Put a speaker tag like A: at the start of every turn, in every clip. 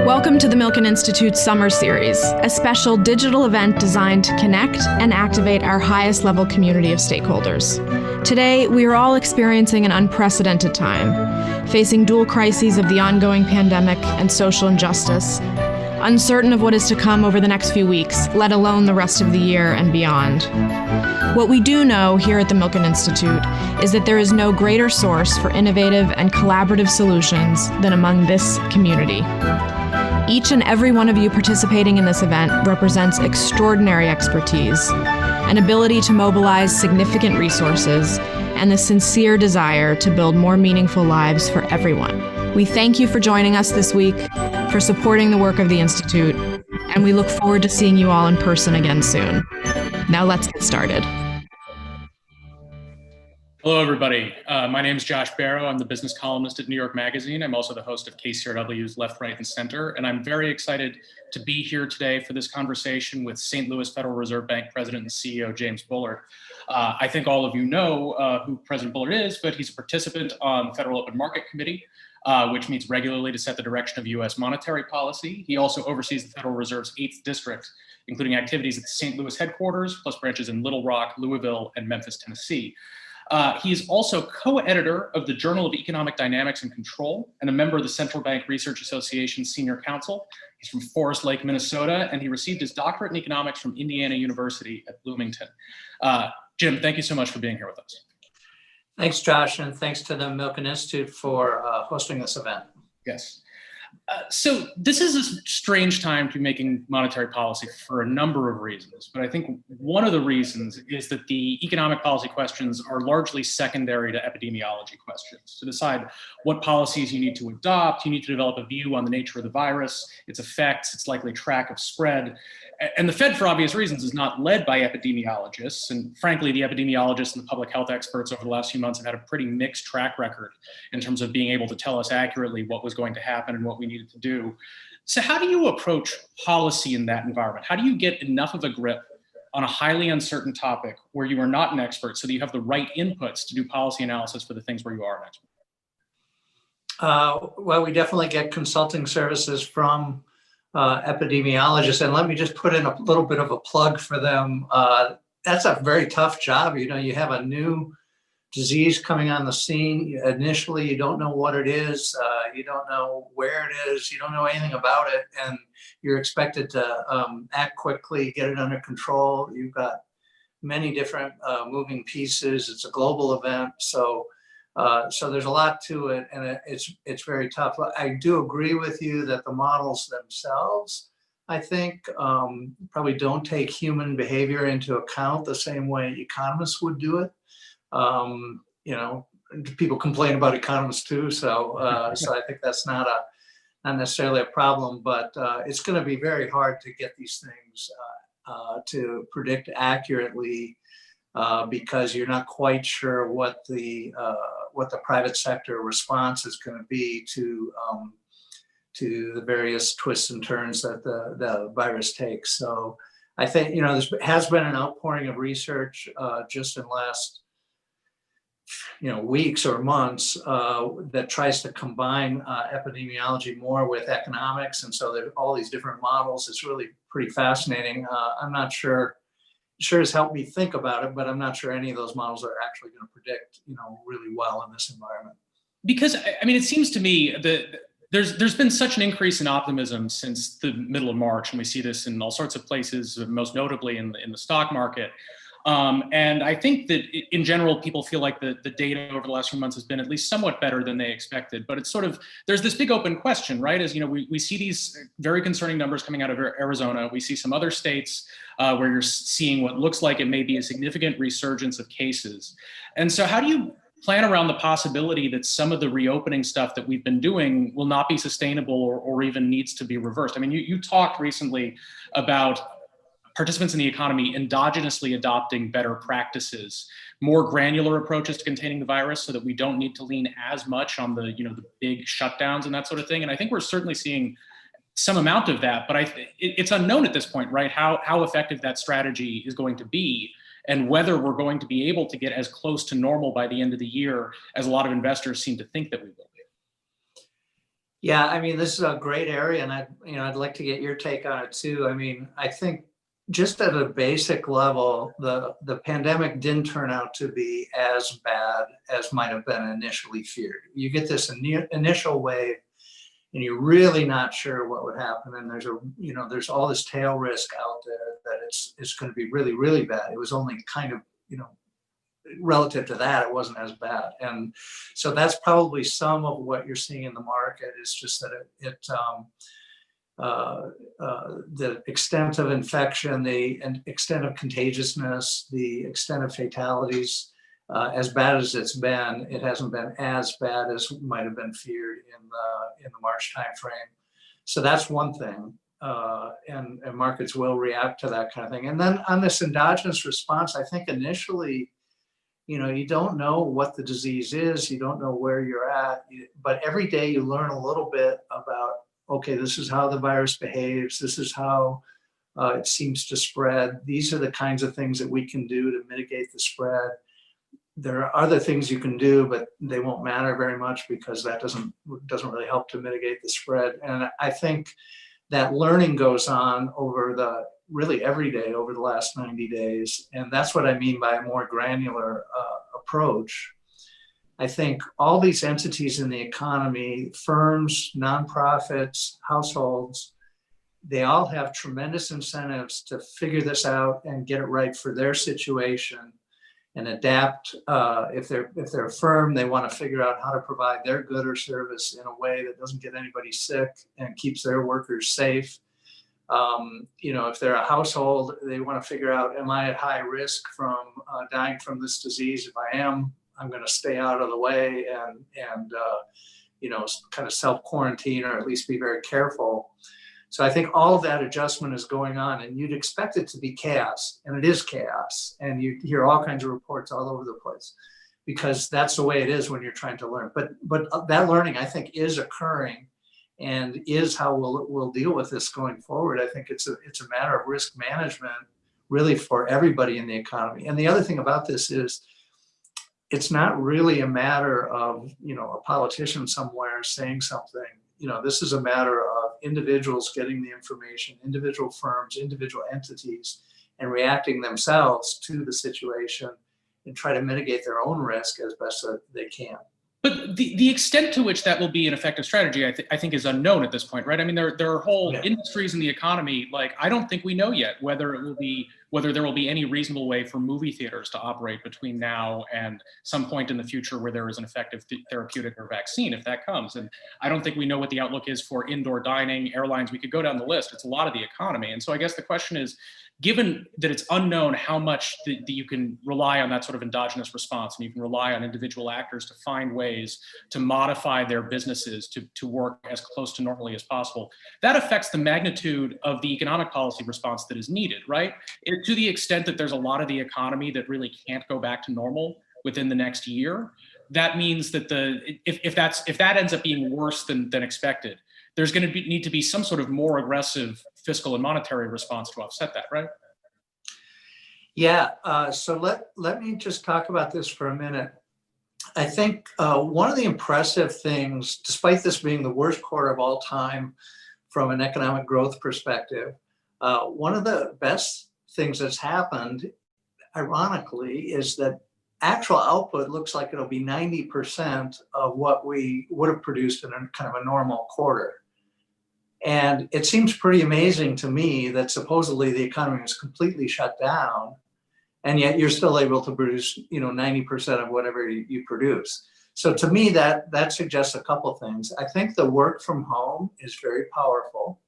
A: Welcome to the Milken Institute's Summer Series, a special digital event designed to connect and activate our highest level community of stakeholders. Today, we are all experiencing an unprecedented time, facing dual crises of the ongoing pandemic and social injustice, uncertain of what is to come over the next few weeks, let alone the rest of the year and beyond. What we do know here at the Milken Institute is that there is no greater source for innovative and collaborative solutions than among this community. Each and every one of you participating in this event represents extraordinary expertise, an ability to mobilize significant resources, and the sincere desire to build more meaningful lives for everyone. We thank you for joining us this week, for supporting the work of the Institute, and we look forward to seeing you all in person again soon. Now let's get started.
B: Hello, everybody. My name is Josh Barro. I'm the business columnist at New York Magazine. I'm also the host of KCRW's Left, Right, and Center, and I'm very excited to be here today for this conversation with St. Louis Federal Reserve Bank President and CEO James Bullard. I think all of you know who President Bullard is, but he's a participant on the Federal Open Market Committee, which meets regularly to set the direction of U.S. monetary policy. He also oversees the Federal Reserve's 8th District, including activities at the St. Louis headquarters, plus branches in Little Rock, Louisville, and Memphis, Tennessee. He is also co-editor of the Journal of Economic Dynamics and Control and a member of the Central Bank Research Association's Senior Council. He's from Forest Lake, Minnesota, and he received his doctorate in economics from Indiana University at Bloomington. Jim, thank you so much for being here with us.
C: Thanks, Josh, and thanks to the Milken Institute for hosting this event.
B: Yes. So this is a strange time to be making monetary policy for a number of reasons, but I think one of the reasons is that the economic policy questions are largely secondary to epidemiology questions. To decide what policies you need to adopt, you need to develop a view on the nature of the virus, its effects, its likely track of spread. And the Fed, for obvious reasons, is not led by epidemiologists. And frankly, the epidemiologists and the public health experts over the last few months have had a pretty mixed track record in terms of being able to tell us accurately what was going to happen and what we needed to do. So how do you approach policy in that environment? How do you get enough of a grip on a highly uncertain topic where you are not an expert so that you have the right inputs to do policy analysis for the things where you are an expert?
C: Well, we definitely get consulting services from epidemiologists, and let me just put in a little bit of a plug for them. That's a very tough job. You know, you have a new disease coming on the scene. Initially, you don't know what it is. You don't know where it is. You don't know anything about it. And you're expected to act quickly, get it under control. You've got many different moving pieces. It's a global event. So there's a lot to it, and it's very tough. I do agree with you that the models themselves, I think, probably don't take human behavior into account the same way economists would do it. You know, people complain about economists too, so I think that's not necessarily a problem, but it's going to be very hard to get these things to predict accurately because you're not quite sure what the private sector response is going to be to the various twists and turns that the virus takes. So I think, you know, there has been an outpouring of research just in the last weeks or months that tries to combine epidemiology more with economics, and so there are all these different models. It's really pretty fascinating. I'm not sure. Sure has helped me think about it, but I'm not sure any of those models are actually going to predict, really well in this environment.
B: Because I mean, it seems to me that there's been such an increase in optimism since the middle of March, and we see this in all sorts of places, most notably in the stock market. And I think that in general, people feel like the data over the last few months has been at least somewhat better than they expected. But it's sort of, there's this big open question, right? As we see these very concerning numbers coming out of Arizona. We see some other states where you're seeing what looks like it may be a significant resurgence of cases. And so how do you plan around the possibility that some of the reopening stuff that we've been doing will not be sustainable or even needs to be reversed? I mean, you talked recently about participants in the economy endogenously adopting better practices, more granular approaches to containing the virus so that we don't need to lean as much on the big shutdowns and that sort of thing. And I think we're certainly seeing some amount of that, but it's unknown at this point, right? How effective that strategy is going to be and whether we're going to be able to get as close to normal by the end of the year as a lot of investors seem to think that we will be.
C: Yeah, I mean, this is a great area, and I'd like to get your take on it too. I mean, I think just at a basic level, the pandemic didn't turn out to be as bad as might have been initially feared. You get this initial wave, and you're really not sure what would happen, and there's all this tail risk out there that it's going to be really, really bad. It was only kind of relative to that, it wasn't as bad, and so that's probably some of what you're seeing in the market. Is just that the extent of infection, the extent of contagiousness, the extent of fatalities, as bad as it's been, it hasn't been as bad as might have been feared in the March timeframe. So that's one thing, and markets will react to that kind of thing. And then on this endogenous response, I think initially, you don't know what the disease is, you don't know where you're at, but every day you learn a little bit about, okay, this is how the virus behaves, this is how it seems to spread. These are the kinds of things that we can do to mitigate the spread. There are other things you can do, but they won't matter very much because that doesn't really help to mitigate the spread. And I think that learning goes on over really every day over the last 90 days. And that's what I mean by a more granular approach. I think all these entities in the economy, firms, nonprofits, households, they all have tremendous incentives to figure this out and get it right for their situation and adapt. If they're a firm, they want to figure out how to provide their good or service in a way that doesn't get anybody sick and keeps their workers safe. If they're a household, they want to figure out, am I at high risk from dying from this disease? If I am, I'm going to stay out of the way and kind of self-quarantine or at least be very careful. So I think all of that adjustment is going on, and you'd expect it to be chaos, and it is chaos. And you hear all kinds of reports all over the place because that's the way it is when you're trying to learn. But that learning, I think, is occurring and is how we'll deal with this going forward. I think it's a matter of risk management really for everybody in the economy. And the other thing about this is it's not really a matter of, a politician somewhere saying something. This is a matter of individuals getting the information, individual firms, individual entities, and reacting themselves to the situation and try to mitigate their own risk as best as they can.
B: But the extent to which that will be an effective strategy, I think is unknown at this point, right? I mean, there are whole industries in the economy, like I don't think we know yet whether there will be any reasonable way for movie theaters to operate between now and some point in the future where there is an effective therapeutic or vaccine, if that comes. And I don't think we know what the outlook is for indoor dining, airlines. We could go down the list. It's a lot of the economy. And so I guess the question is, given that it's unknown how much that you can rely on that sort of endogenous response, and you can rely on individual actors to find ways to modify their businesses to work as close to normally as possible, that affects the magnitude of the economic policy response that is needed, right? To the extent that there's a lot of the economy that really can't go back to normal within the next year, that means that if that ends up being worse than expected, there's going to need to be some sort of more aggressive fiscal and monetary response to offset that, right?
C: Yeah, so let me just talk about this for a minute. I think one of the impressive things, despite this being the worst quarter of all time from an economic growth perspective, one of the best things that's happened, ironically, is that actual output looks like it'll be 90% of what we would have produced in a kind of a normal quarter. And it seems pretty amazing to me that supposedly the economy is completely shut down, and yet you're still able to produce, 90% of whatever you produce. So to me, that suggests a couple things. I think the work from home is very powerful.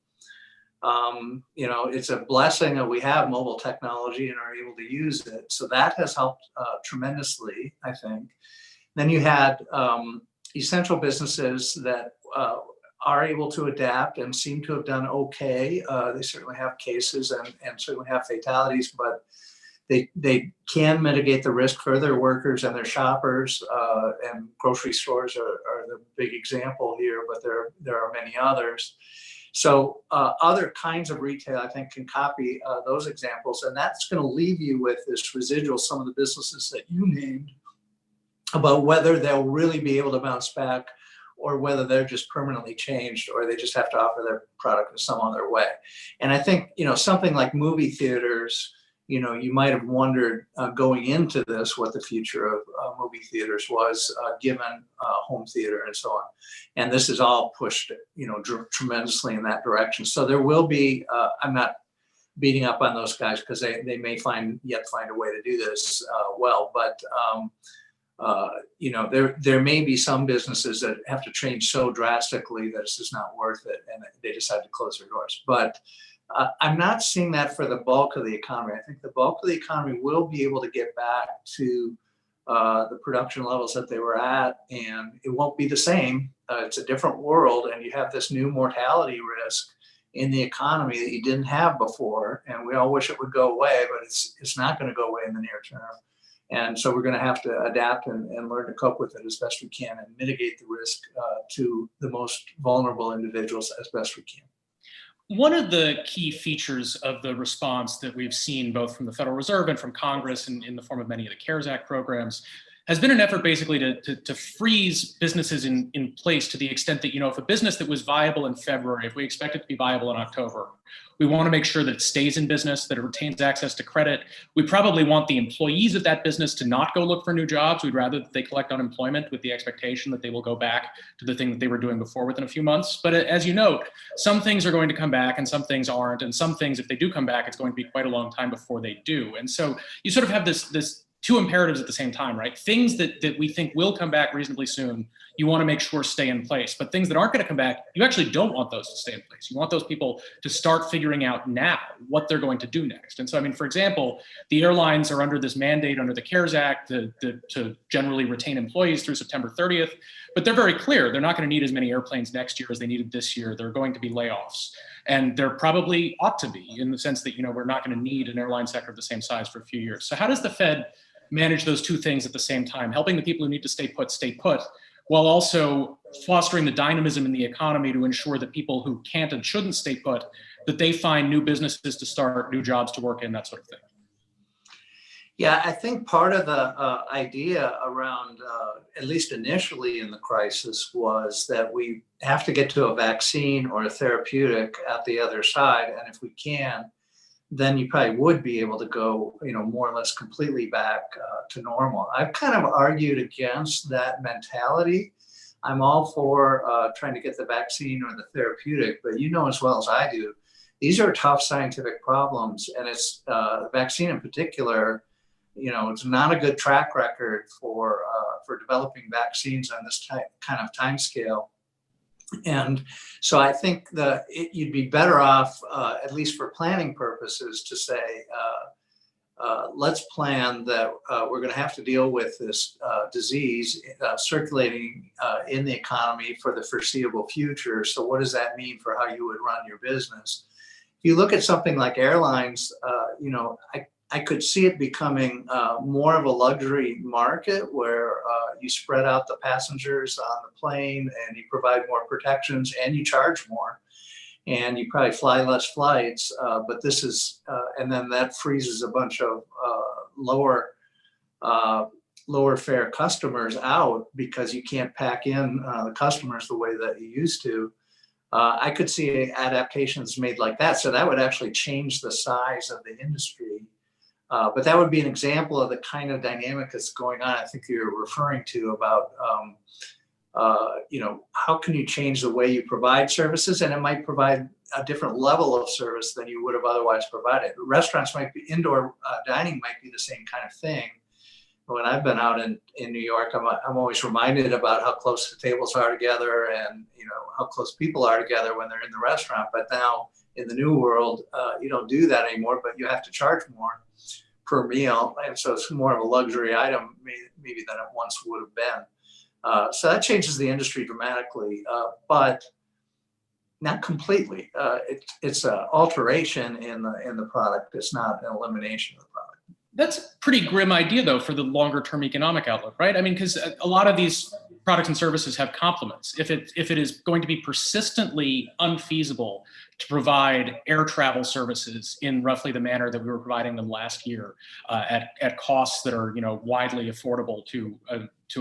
C: It's a blessing that we have mobile technology and are able to use it. So that has helped tremendously, I think. Then you had essential businesses that are able to adapt and seem to have done okay. They certainly have cases and certainly have fatalities, but they can mitigate the risk for their workers and their shoppers. And grocery stores are the big example here, but there are many others. So other kinds of retail, I think, can copy those examples, and that's going to leave you with this residual, some of the businesses that you named, about whether they'll really be able to bounce back, or whether they're just permanently changed, or they just have to offer their product in some other way. And I think, something like movie theaters, you might have wondered going into this what the future of movie theaters was, given home theater and so on. And this is all pushed, tremendously in that direction. So there will be, I'm not beating up on those guys because they may find a way to do this well, but there may be some businesses that have to change so drastically that it's just not worth it, and they decide to close their doors. But I'm not seeing that for the bulk of the economy. I think the bulk of the economy will be able to get back to the production levels that they were at, and it won't be the same. It's a different world, and you have this new mortality risk in the economy that you didn't have before, and we all wish it would go away, but it's not going to go away in the near term. And so we're going to have to adapt and learn to cope with it as best we can and mitigate the risk to the most vulnerable individuals as best we can.
B: One of the key features of the response that we've seen both from the Federal Reserve and from Congress and in the form of many of the CARES Act programs has been an effort basically to freeze businesses in place to the extent that, if a business that was viable in February, if we expect it to be viable in October, we want to make sure that it stays in business, that it retains access to credit. We probably want the employees of that business to not go look for new jobs. We'd rather that they collect unemployment with the expectation that they will go back to the thing that they were doing before within a few months. But as you note, some things are going to come back and some things aren't. And some things, if they do come back, it's going to be quite a long time before they do. And so you sort of have this two imperatives at the same time, right? Things that we think will come back reasonably soon, you want to make sure stay in place. But things that aren't going to come back, you actually don't want those to stay in place. You want those people to start figuring out now what they're going to do next. And so, for example, the airlines are under this mandate under the CARES Act to generally retain employees through September 30th. But they're very clear. They're not going to need as many airplanes next year as they needed this year. There are going to be layoffs. And there probably ought to be, in the sense that, we're not going to need an airline sector of the same size for a few years. So how does the Fed manage those two things at the same time, helping the people who need to stay put, while also fostering the dynamism in the economy to ensure that people who can't and shouldn't stay put, that they find new businesses to start, new jobs to work in, that sort of thing?
C: Yeah, I think part of the idea around, at least initially in the crisis, was that we have to get to a vaccine or a therapeutic at the other side. And if we can, then you probably would be able to go, more or less completely back to normal. I've kind of argued against that mentality. I'm all for trying to get the vaccine or the therapeutic, but you know as well as I do, these are tough scientific problems, and it's the vaccine in particular. It's not a good track record for developing vaccines on this kind of time scale. And so I think you'd be better off, at least for planning purposes, to say, let's plan that we're going to have to deal with this disease circulating in the economy for the foreseeable future. So what does that mean for how you would run your business? If you look at something like airlines, I could see it becoming more of a luxury market where you spread out the passengers on the plane and you provide more protections and you charge more, and you probably fly less flights. But this is, and then that freezes a bunch of lower fare customers out because you can't pack in the customers the way that you used to. I could see adaptations made like that. So that would actually change the size of the industry. But that would be an example of the kind of dynamic that's going on. I think you're referring to about, how can you change the way you provide services, and it might provide a different level of service than you would have otherwise provided. Restaurants might be, indoor dining might be the same kind of thing. When I've been out in New York, I'm always reminded about how close the tables are together and, how close people are together when they're in the restaurant. But now in the new world, you don't do that anymore, but you have to charge more per meal. And so it's more of a luxury item maybe than it once would have been. So that changes the industry dramatically, but not completely. It's an alteration in the product. It's not an elimination of the product.
B: That's a pretty grim idea, though, for the longer term economic outlook, right? I mean, because a lot of these products and services have complements. If it is going to be persistently unfeasible to provide air travel services in roughly the manner that we were providing them last year, at costs that are widely affordable to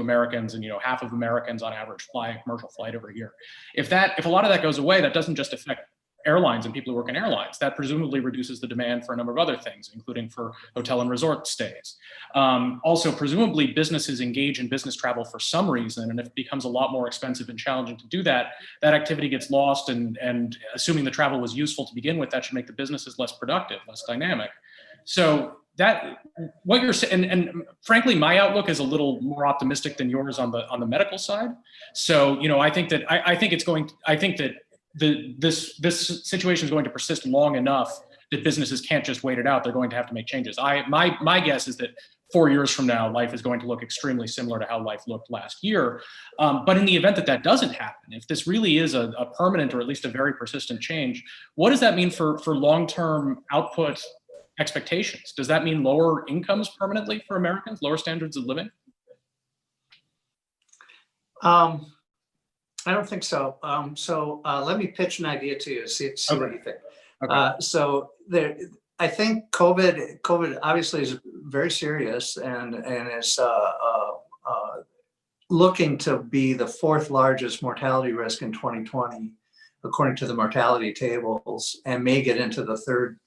B: Americans, and half of Americans on average fly a commercial flight over here. If a lot of that goes away, that doesn't just affect airlines and people who work in airlines. That presumably reduces the demand for a number of other things, including for hotel and resort stays. Also, presumably businesses engage in business travel for some reason, and if it becomes a lot more expensive and challenging to do that, that activity gets lost, and assuming the travel was useful to begin with, that should make the businesses less productive, less dynamic. So that, what you're saying, and frankly, my outlook is a little more optimistic than yours on the medical side. So, I think that this situation is going to persist long enough that businesses can't just wait it out. They're going to have to make changes. My guess is that 4 years from now, life is going to look extremely similar to how life looked last year. But in the event that doesn't happen, if this really is a permanent or at least a very persistent change, what does that mean for long-term output expectations? Does that mean lower incomes permanently for Americans, lower standards of living?
C: I don't think so. Let me pitch an idea to you. See
B: Okay.
C: what you think.
B: Okay.
C: I think COVID obviously is very serious and is looking to be the fourth largest mortality risk in 2020, according to the mortality tables, and may get into the third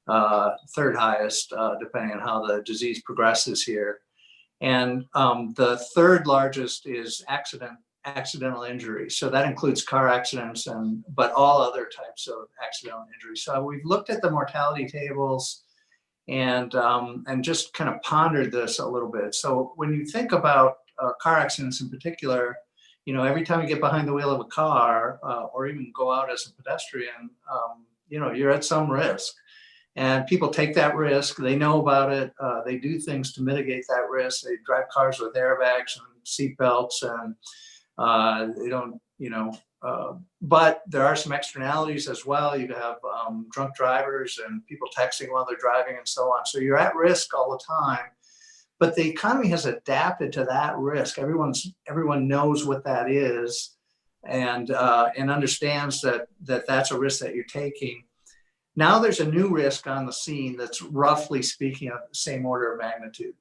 C: highest, depending on how the disease progresses here. And the third largest is accidental injury. So that includes car accidents but all other types of accidental injury. So we've looked at the mortality tables and just kind of pondered this a little bit. So when you think about car accidents in particular, every time you get behind the wheel of a car or even go out as a pedestrian, you're at some risk. And people take that risk. They know about it. They do things to mitigate that risk. They drive cars with airbags and seatbelts, and they don't, but there are some externalities as well. You have drunk drivers and people texting while they're driving and so on. So you're at risk all the time. But the economy has adapted to that risk. Everyone knows what that is, and understands that that's a risk that you're taking. Now there's a new risk on the scene that's roughly speaking of the same order of magnitude.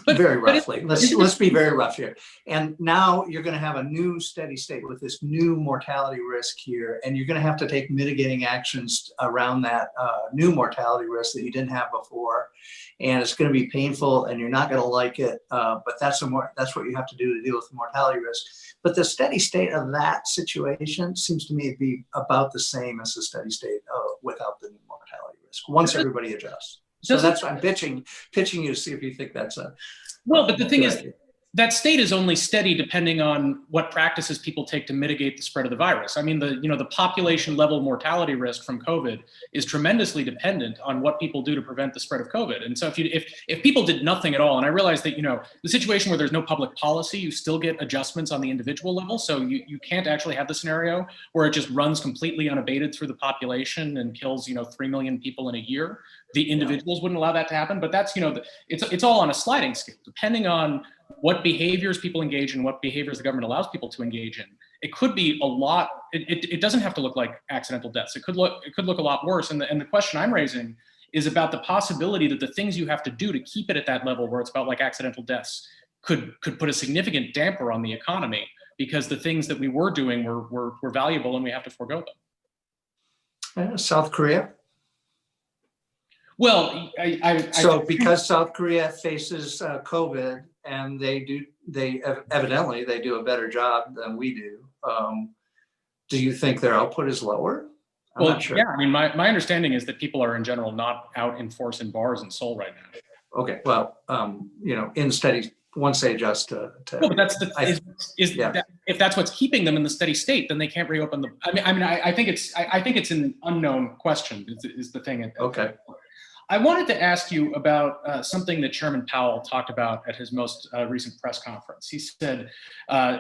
C: Very roughly. Let's be very rough here. And now you're going to have a new steady state with this new mortality risk here, and you're going to have to take mitigating actions around that new mortality risk that you didn't have before. And it's going to be painful, and you're not going to like it. But that's what you have to do to deal with the mortality risk. But the steady state of that situation seems to me to be about the same as the steady state without the new mortality risk once everybody adjusts. So that's why I'm pitching you to see if you think that's a
B: well. But the thing is,
C: idea.
B: That state is only steady depending on what practices people take to mitigate the spread of the virus. I mean, the population level mortality risk from COVID is tremendously dependent on what people do to prevent the spread of COVID. And so if people did nothing at all, and I realize that the situation where there's no public policy, you still get adjustments on the individual level. So you can't actually have the scenario where it just runs completely unabated through the population and kills 3 million people in a year. The individuals wouldn't allow that to happen, but that's it's all on a sliding scale depending on what behaviors people engage in, what behaviors the government allows people to engage in. It could be a lot. It doesn't have to look like accidental deaths. It could look a lot worse. And the question I'm raising is about the possibility that the things you have to do to keep it at that level, where it's about like accidental deaths, could put a significant damper on the economy because the things that we were doing were valuable and we have to forego them.
C: South Korea.
B: Well,
C: because South Korea faces COVID, and they evidently do a better job than we do. Do you think their output is lower? I'm not sure.
B: Yeah, I mean, my understanding is that people are in general not out in force in bars in Seoul right now.
C: Okay, well, in steady, once they adjust to
B: no, but that's if that's what's keeping them in the steady state, then they can't reopen the. I think it's an unknown question. Is the thing.
C: Okay.
B: I wanted to ask you about something that Chairman Powell talked about at his most recent press conference. He said,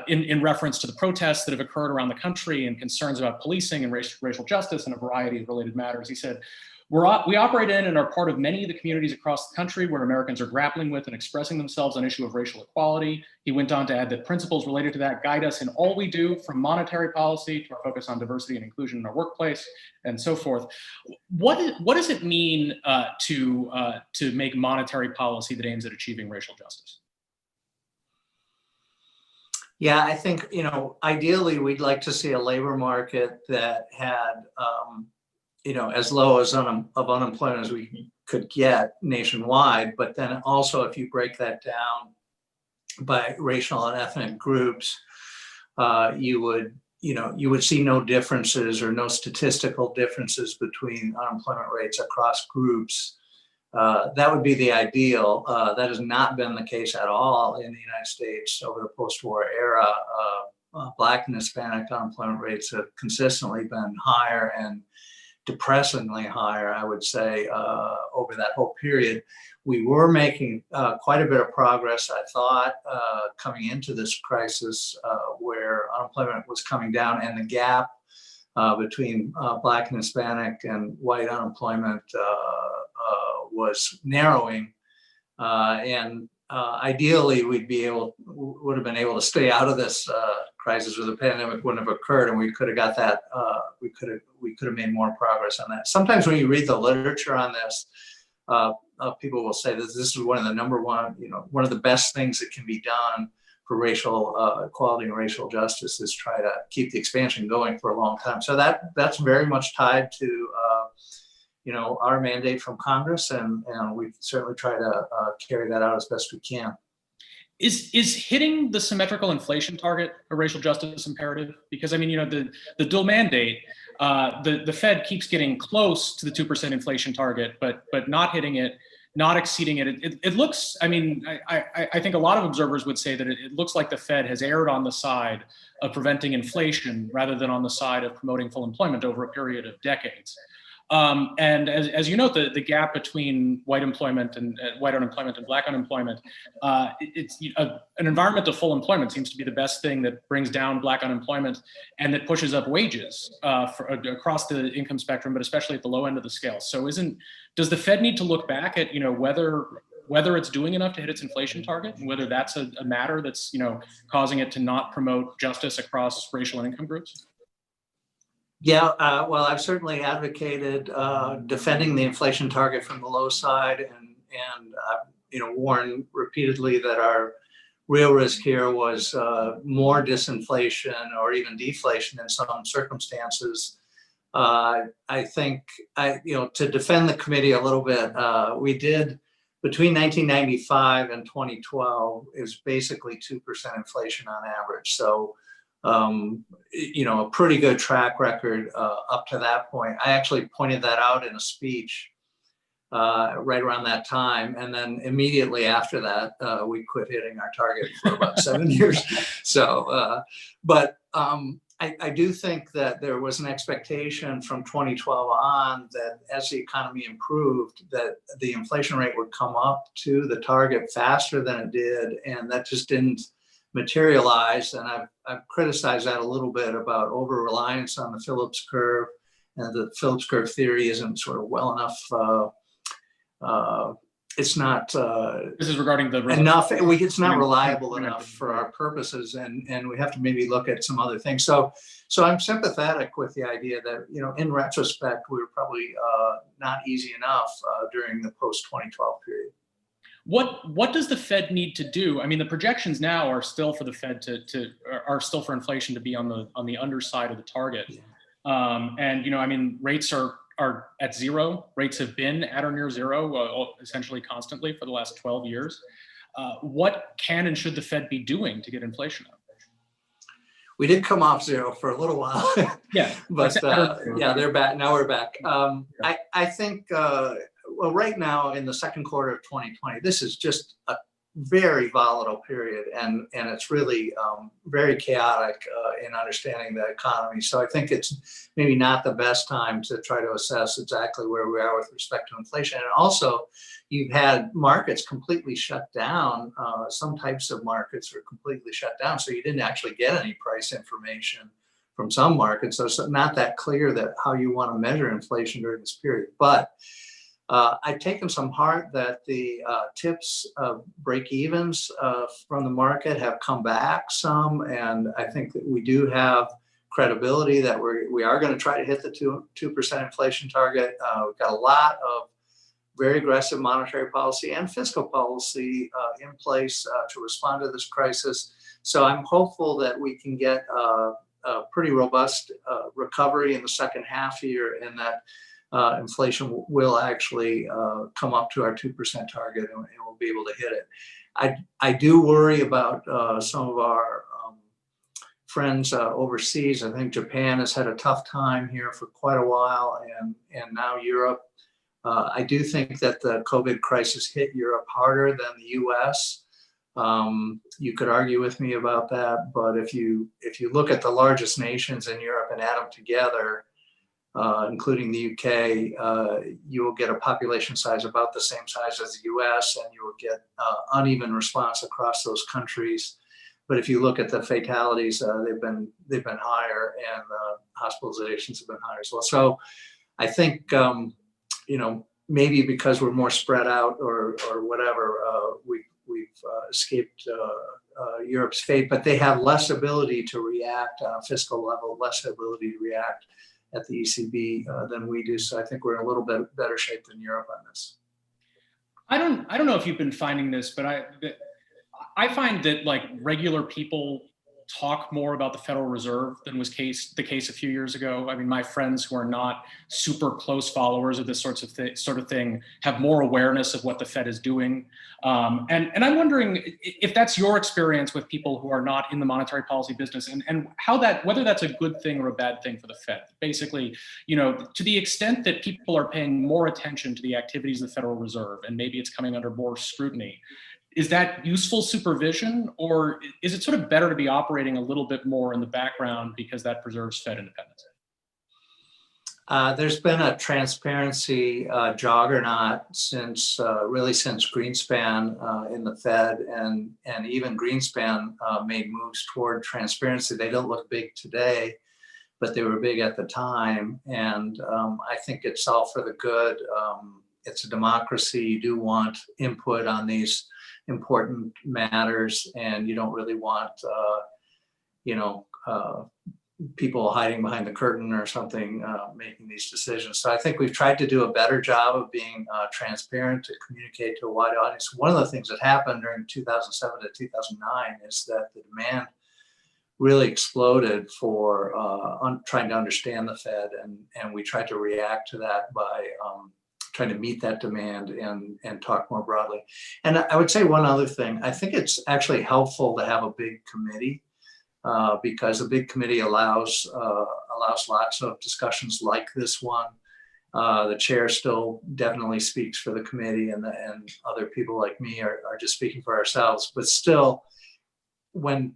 B: in reference to the protests that have occurred around the country and concerns about policing and racial justice and a variety of related matters, he said, we operate in and are part of many of the communities across the country where Americans are grappling with and expressing themselves on issue of racial equality. He went on to add that principles related to that guide us in all we do, from monetary policy to our focus on diversity and inclusion in our workplace and so forth. What does it mean to make monetary policy that aims at achieving racial justice?
C: Yeah, I think, ideally we'd like to see a labor market that had, as low of unemployment as we could get nationwide. But then also, if you break that down by racial and ethnic groups, you would see no differences or no statistical differences between unemployment rates across groups. That would be the ideal. That has not been the case at all in the United States over the post-war era. Black and Hispanic unemployment rates have consistently been higher and depressingly higher, I would say, over that whole period. We were making quite a bit of progress, I thought, coming into this crisis, where unemployment was coming down and the gap between Black and Hispanic and white unemployment was narrowing. And ideally, would have been able to stay out of this crisis, or the pandemic wouldn't have occurred, and we could have got that. We could have made more progress on that. Sometimes when you read the literature on this, people will say that this is one of the one of the best things that can be done for racial equality and racial justice is try to keep the expansion going for a long time. So that's very much tied to our mandate from Congress, and we certainly try to carry that out as best we can.
B: Is hitting the symmetrical inflation target a racial justice imperative? Because the dual mandate, the Fed keeps getting close to the 2% inflation target, but not hitting it, not exceeding it. It looks, I think a lot of observers would say that it looks like the Fed has erred on the side of preventing inflation rather than on the side of promoting full employment over a period of decades. And as you note, the gap between white unemployment and black unemployment, an environment of full employment seems to be the best thing that brings down black unemployment and that pushes up wages across the income spectrum, but especially at the low end of the scale. So does the Fed need to look back at whether it's doing enough to hit its inflation target, and whether that's a matter that's causing it to not promote justice across racial and income groups?
C: Yeah, well, I've certainly advocated defending the inflation target from the low side, and warned repeatedly that our real risk here was more disinflation or even deflation in some circumstances. I think, to defend the committee a little bit, we did between 1995 and 2012 is basically 2% inflation on average. So, a pretty good track record up to that point. I actually pointed that out in a speech right around that time. And then immediately after that, we quit hitting our target for about 7 years. So, I do think that there was an expectation from 2012 on that as the economy improved, that the inflation rate would come up to the target faster than it did. And that just didn't materialize. And I've criticized that a little bit about over-reliance on the Phillips curve. And the Phillips curve theory isn't sort of well enough. It's not
B: This is regarding the
C: enough. It's not reliable enough for our purposes, and we have to maybe look at some other things. So I'm sympathetic with the idea that in retrospect we were probably not easy enough during the post-2012 period.
B: What does the Fed need to do? I mean, the projections now are still for the Fed are still for inflation to be on the underside of the target, and rates are at zero. Rates have been at or near zero, essentially constantly for the last 12 years. What can and should the Fed be doing to get inflation up?
C: We did come off zero for a little while.
B: Yeah,
C: but they're back. Now we're back. I think, right now in the second quarter of 2020, this is just a very volatile period, and it's really very chaotic in understanding the economy. So I think it's maybe not the best time to try to assess exactly where we are with respect to inflation. And also, you've had markets completely shut down. Some types of markets were completely shut down, so you didn't actually get any price information from some markets. So it's not that clear that how you want to measure inflation during this period. But I've taken some heart that the tips of break-evens from the market have come back some, and I think that we do have credibility that we are going to try to hit the 2% inflation target. We've got a lot of very aggressive monetary policy and fiscal policy in place to respond to this crisis. So I'm hopeful that we can get a pretty robust recovery in the second half here, and that inflation will actually come up to our 2% target, and we'll be able to hit it. I do worry about some of our friends overseas. I think Japan has had a tough time here for quite a while, and now Europe. I do think that the COVID crisis hit Europe harder than the US. You could argue with me about that, but if you look at the largest nations in Europe and add them together, including the UK, you will get a population size about the same size as the US, and you will get uneven response across those countries. But if you look at the fatalities, they've been higher, and hospitalizations have been higher as well. So I think maybe because we're more spread out or whatever, we've escaped Europe's fate, but they have less ability to react on a fiscal level, less ability to react at the ECB than we do. So I think we're in a little bit better shape than Europe on this.
B: I don't know if you've been finding this, but I find that like regular people talk more about the Federal Reserve than was the case a few years ago. I mean, my friends who are not super close followers of this sort of thing have more awareness of what the Fed is doing. And I'm wondering if that's your experience with people who are not in the monetary policy business, and whether that's a good thing or a bad thing for the Fed. Basically, to the extent that people are paying more attention to the activities of the Federal Reserve, and maybe it's coming under more scrutiny, is that useful supervision, or is it sort of better to be operating a little bit more in the background because that preserves Fed independence?
C: There's been a transparency juggernaut since Greenspan in the Fed, and even Greenspan made moves toward transparency. They don't look big today, but they were big at the time, and I think it's all for the good. It's a democracy. You do want input on these important matters, and you don't really want people hiding behind the curtain or something making these decisions. So I think we've tried to do a better job of being transparent to communicate to a wide audience. One of the things that happened during 2007 to 2009 is that the demand really exploded for trying to understand the Fed, and we tried to react to that by trying to meet that demand and talk more broadly. And I would say one other thing. I think it's actually helpful to have a big committee because a big committee allows lots of discussions like this one. The chair still definitely speaks for the committee, and other people like me are just speaking for ourselves. But still, when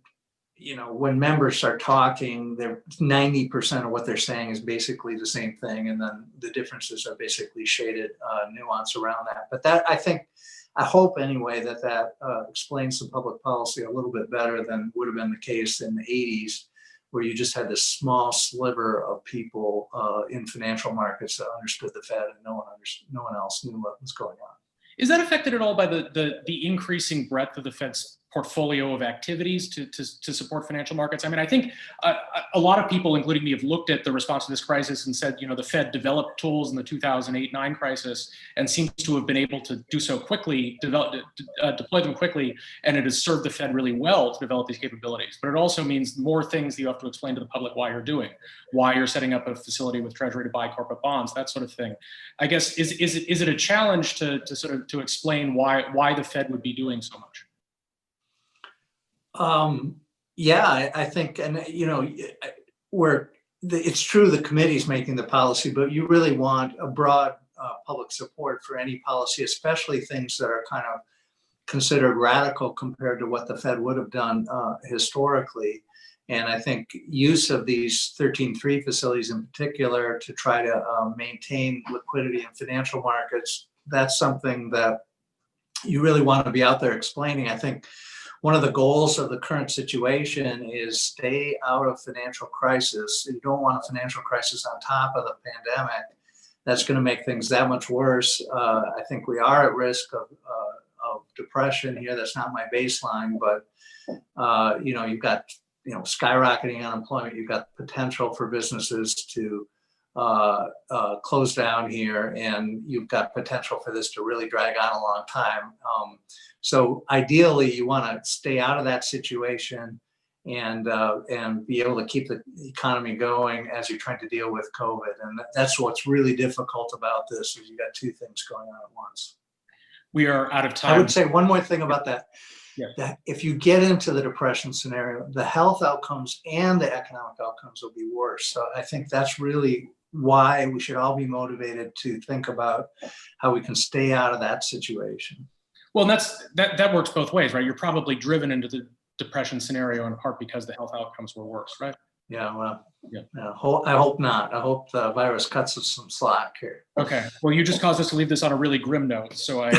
C: members start talking, 90% of what they're saying is basically the same thing, and then the differences are basically shaded nuance around that. But that, I hope anyway, that explains the public policy a little bit better than would have been the case in the 80s, where you just had this small sliver of people in financial markets that understood the Fed, and no one else knew what was going on.
B: Is that affected at all by the increasing breadth of the Fed's portfolio of activities to support financial markets? I mean, I think a lot of people, including me, have looked at the response to this crisis and said, the Fed developed tools in the 2008-9 crisis and seems to have been able to do so quickly, deploy them quickly, and it has served the Fed really well to develop these capabilities. But it also means more things that you have to explain to the public why you're doing, why you're setting up a facility with Treasury to buy corporate bonds, that sort of thing. I guess, is it a challenge to explain why the Fed would be doing so much?
C: Yeah, I think, and it's true the committee's making the policy, but you really want a broad public support for any policy, especially things that are kind of considered radical compared to what the Fed would have done historically. And I think use of these 13.3 facilities in particular to try to maintain liquidity in financial markets, that's something that you really want to be out there explaining. I think one of the goals of the current situation is stay out of financial crisis. You don't want a financial crisis on top of the pandemic. That's going to make things that much worse. I think we are at risk of depression here. That's not my baseline, but you've got skyrocketing unemployment. You've got potential for businesses to close down here, and you've got potential for this to really drag on a long time. So ideally, you want to stay out of that situation and be able to keep the economy going as you're trying to deal with COVID. And that's what's really difficult about this, is you got two things going on at once.
B: We are out of time.
C: I would say one more thing about that.
B: Yeah.
C: That if you get into the depression scenario, the health outcomes and the economic outcomes will be worse. So I think that's really why we should all be motivated to think about how we can stay out of that situation.
B: Well, that works both ways, right? You're probably driven into the depression scenario in part because the health outcomes were worse, right?
C: Yeah, well,
B: yeah.
C: I hope not. I hope the virus cuts us some slack here.
B: Okay. Well, you just caused us to leave this on a really grim note, so I.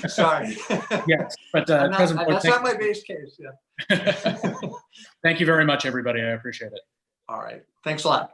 C: Sorry.
B: Yes, but
C: that's not my base case. Yeah.
B: Thank you very much, everybody. I appreciate it.
C: All right. Thanks a lot.